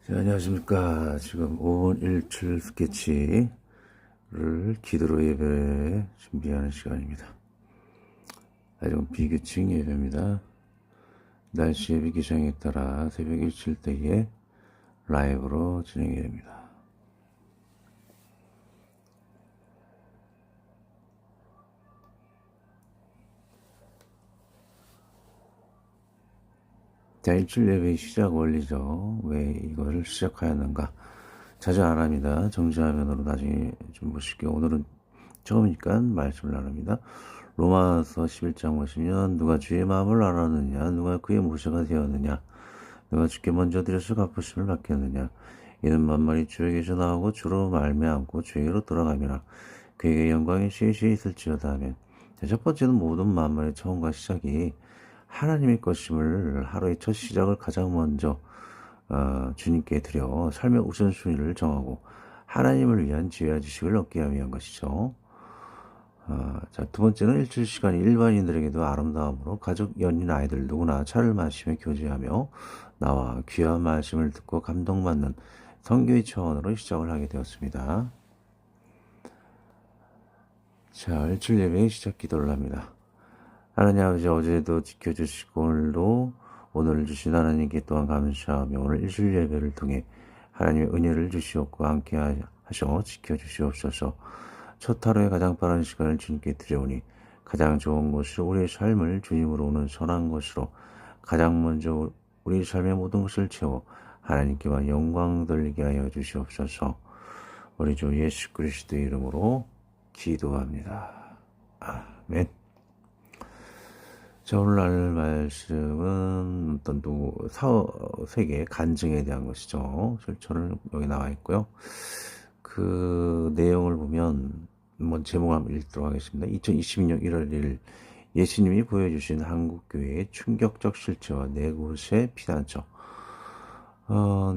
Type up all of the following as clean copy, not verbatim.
자, 안녕하십니까. 지금 5번 1출 스케치를 기도로 예배 준비하는 시간입니다. 아직은 비규칙 예배입니다. 날씨 예배 기상에 따라 새벽 1칠때에 라이브로 진행이 됩니다. 자, 일출 예배의 시작 원리죠. 왜 이걸 시작하였는가? 자주 안 합니다. 정지화면으로 나중에 좀 보실게요. 오늘은 처음이니까 말씀을 나눕니다. 로마서 11장 보시면 누가 주의 마음을 알았느냐, 누가 그의 모세가 되었느냐, 누가 주께 먼저 드려서 갚으심을 받겠느냐, 이는 만물이 주에게서 나오고 주로 말미암고 주에게로 돌아가미라. 그에게 영광이 시시히 있을지어다 하면, 첫 번째는 모든 만물의 처음과 시작이 하나님의 것임을, 하루의 첫 시작을 가장 먼저 주님께 드려 삶의 우선순위를 정하고 하나님을 위한 지혜와 지식을 얻게 하기 위한 것이죠. 자, 두 번째는 일주일 시간이 일반인들에게도 아름다움으로 가족, 연인, 아이들 누구나 차를 마시며 교제하며 나와 귀한 말씀을 듣고 감동받는 선교의 차원으로 시작을 하게 되었습니다. 자, 일주일 예배의 시작 기도를 합니다. 하나님 아버지, 어제도 지켜주시고 오늘 주신 하나님께 또한 감사하며 오늘 일주일 예배를 통해 하나님의 은혜를 주시옵고 함께 하셔 지켜주시옵소서. 첫 하루의 가장 빠른 시간을 주님께 드려오니 가장 좋은 것으로 우리의 삶을 주님으로 오는 선한 것으로 가장 먼저 우리 삶의 모든 것을 채워 하나님께만 영광 돌리게 하여 주시옵소서. 우리 주 예수 그리스도의 이름으로 기도합니다. 아멘. 자, 오늘날 말씀은 어떤 세계 간증에 대한 것이죠. 실천을 여기 나와 있고요. 그 내용을 보면 한번 제목을 한번 읽도록 하겠습니다. 2022년 1월 1일 예수님이 보여주신 한국교회의 충격적 실체와 네 곳의 피난처.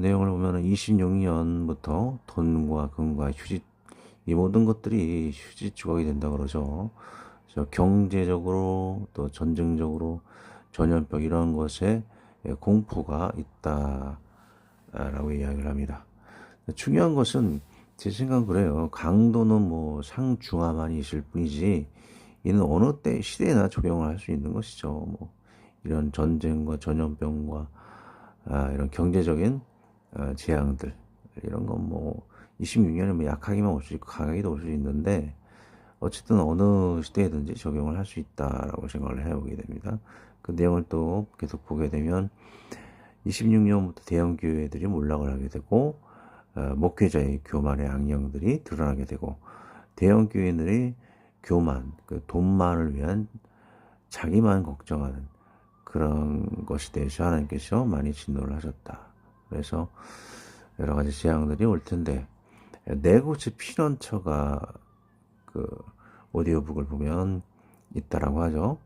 내용을 보면 26년부터 돈과 금과 휴지, 이 모든 것들이 휴지 조각이 된다고 그러죠. 경제적으로 또 전쟁적으로 전염병 이런 것에 공포가 있다라고 이야기를 합니다. 중요한 것은 제 생각은 그래요. 강도는 뭐 상중하만이 있을 뿐이지 이는 어느 때 시대나 적용을 할 수 있는 것이죠. 뭐 이런 전쟁과 전염병과 이런 경제적인 재앙들 이런 건 뭐 26년에 뭐 약하기만 올 수 있고 강하게도 올 수 있는데 어쨌든 어느 시대에든지 적용을 할 수 있다라고 생각을 해보게 됩니다. 그 내용을 또 계속 보게 되면 26년부터 대형 교회들이 몰락을 하게 되고 목회자의 교만의 악령들이 드러나게 되고 대형 교회들이 교만, 그 돈만을 위한 자기만 걱정하는 그런 것에 대해서 하나님께서 많이 진노를 하셨다. 그래서 여러 가지 재앙들이 올 텐데 네 곳의 피난처가 그 오디오북을 보면 있다라고 하죠.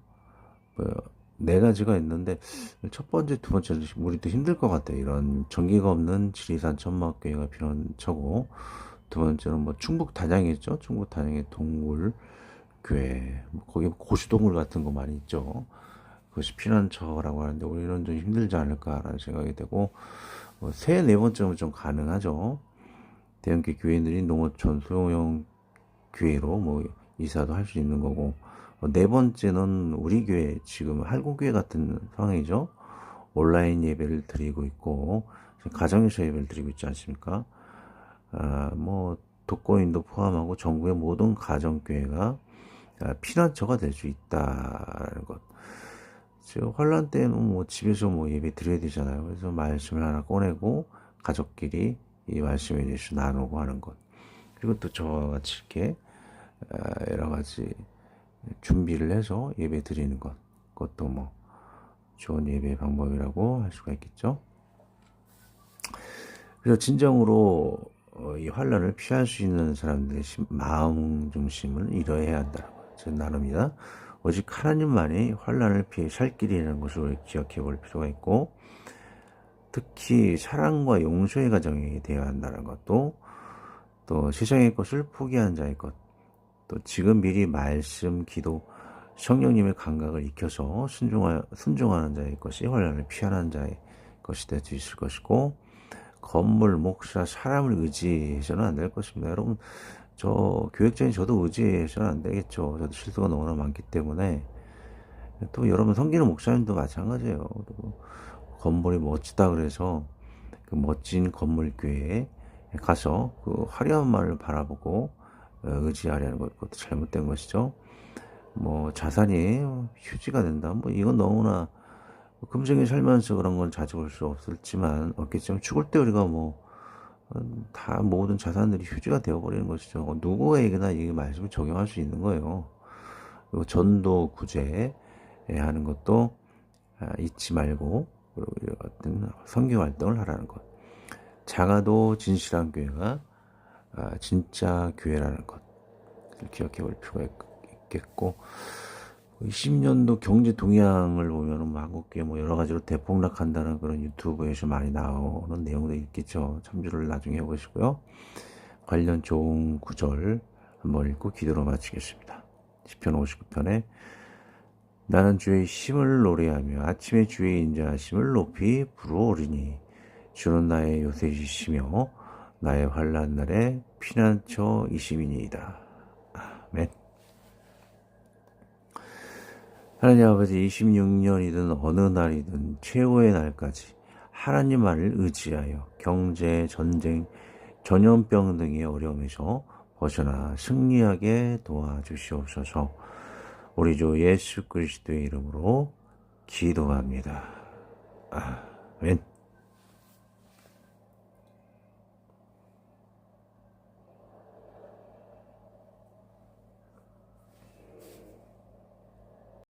네 가지가 있는데 첫 번째, 두 번째는 우리도 힘들 것 같아요. 이런 전기가 없는 지리산 천막교회가 피난처고 두 번째는 뭐 충북 단양이죠. 충북 단양의 동굴 교회, 거기 고수동굴 같은 거 많이 있죠. 그것이 피난처라고 하는데 우리는 좀 힘들지 않을까라는 생각이 되고 세 네 번째는 좀 가능하죠. 대형교 교회들이 농어촌 소형 교회로 뭐 이사도 할 수 있는 거고 네 번째는 우리 교회 지금 할구교회 같은 상황이죠. 온라인 예배를 드리고 있고 가정에서 예배를 드리고 있지 않습니까? 뭐 독거인도 포함하고 전국의 모든 가정교회가 피난처가 될 수 있다는 것. 지금 환란 때는 뭐 집에서 뭐 예배 드려야 되잖아요. 그래서 말씀을 하나 꺼내고 가족끼리 이 말씀에 대해서 나누고 하는 것. 그리고 또 저와 같이 이렇게 여러 가지 준비를 해서 예배 드리는 것. 그것도 뭐 좋은 예배 방법이라고 할 수가 있겠죠. 그래서 진정으로 이 환란을 피할 수 있는 사람들의 마음 중심을 이뤄야 한다고 저는 나눕니다. 오직 하나님만이 환란을 피해 살 길이라는 것을 우리 기억해 볼 필요가 있고 특히 사랑과 용서의 가정이 되어야 한다는 것도 또 세상의 것을 포기한 자의 것 또 지금 미리 말씀, 기도, 성령님의 감각을 익혀서 순종하는 자의 것이 환란을 피하는 자의 것이 될 수 있을 것이고 건물, 목사, 사람을 의지해서는 안 될 것입니다. 여러분, 저 교육자인 저도 의지해서는 안 되겠죠. 저도 실수가 너무나 많기 때문에. 또 여러분 섬기는 목사님도 마찬가지예요. 그리고 건물이 멋지다 그래서 그 멋진 건물 교회에 가서 그 화려한 말을 바라보고 의지하려는 것, 그것도 잘못된 것이죠. 뭐 자산이 휴지가 된다. 뭐 이건 너무나 금생에 살면서 그런 건 자주 볼 수 없겠지만 죽을 때 우리가 뭐 다 모든 자산들이 휴지가 되어버리는 것이죠. 누구에게나 이 말씀을 적용할 수 있는 거예요. 그리고 전도 구제 하는 것도 잊지 말고 어떤 선교 활동을 하라는 것. 작아도 진실한 교회가 진짜 교회라는 것을 기억해 볼 필요가 있겠고, 20년도 경제 동향을 보면은 뭐 한국교회 뭐 여러 가지로 대폭락한다는 그런 유튜브에서 많이 나오는 내용도 있겠죠. 참조를 나중에 해보시고요. 관련 좋은 구절 한번 읽고 기도로 마치겠습니다. 시편 59편에 나는 주의 힘을 노래하며 아침에 주의 인자하심을 높이 부르오리니 주는 나의 요새이시며 나의 환난 날에 피난처이심이니이다. 아멘. 하나님 아버지, 26년이든 어느 날이든 최후의 날까지 하나님만을 의지하여 경제, 전쟁, 전염병 등의 어려움에서 벗어나 승리하게 도와주시옵소서. 우리 주 예수 그리스도의 이름으로 기도합니다. 아멘.